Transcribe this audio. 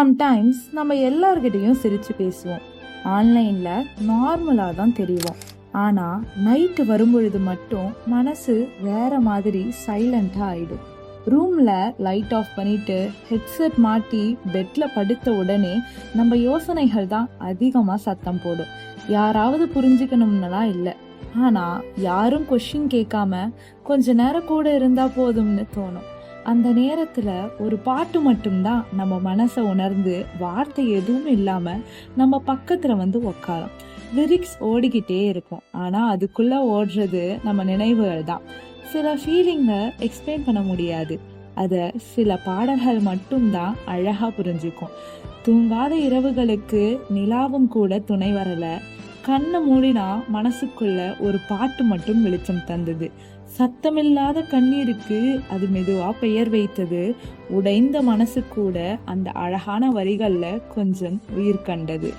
Sometimes நம்ம எல்லார்கிட்டையும் சிரிச்சு பேசுவோம், ஆன்லைன்ல நார்மலா தான் தெரியும். ஆனா நைட்டு வரும்பொழுது மட்டும் மனசு வேற மாதிரி சைலண்டா ஆயிடும். ரூம்ல லைட் ஆஃப் பண்ணிட்டு ஹெட்செட் மாட்டி பெட்ல படுத்த உடனே நம்ம யோசனைகள் தான் அதிகமா சத்தம் போடும். யாராவது புரிஞ்சுக்கணும்னுலாம் இல்லை, ஆனா யாரும் கொஸ்டின் கேட்காம கொஞ்ச நேரம் கூட இருந்தா போதும்னு தோணும். அந்த நேரத்துல ஒரு பாட்டு மட்டும்தான் நம்ம மனசை உணர்ந்து வார்த்தை எதுவும் இல்லாம நம்ம பக்கத்துல வந்து உக்காரும். லிரிக்ஸ் ஓடிக்கிட்டே இருக்கும், ஆனா அதுக்குள்ள ஓடுறது நம்ம நினைவுகள் தான். சில ஃபீலிங்க எக்ஸ்பிளைன் பண்ண முடியாது, அத சில பாடல்கள் மட்டும்தான் அழகா புரிஞ்சுக்கும். தூங்காத இரவுகளுக்கு நிலாவும் கூட துணை வரல. கண்ணை மூடினா மனசுக்குள்ள ஒரு பாட்டு மட்டும் வெளிச்சம் தந்தது. சத்தமில்லாத கண்ணீருக்கு அது மெதுவா பெயர் வைத்தது. உடைந்த மனசு கூட அந்த அழகான வரிகள்ல கொஞ்சம் உயிர் கண்டது.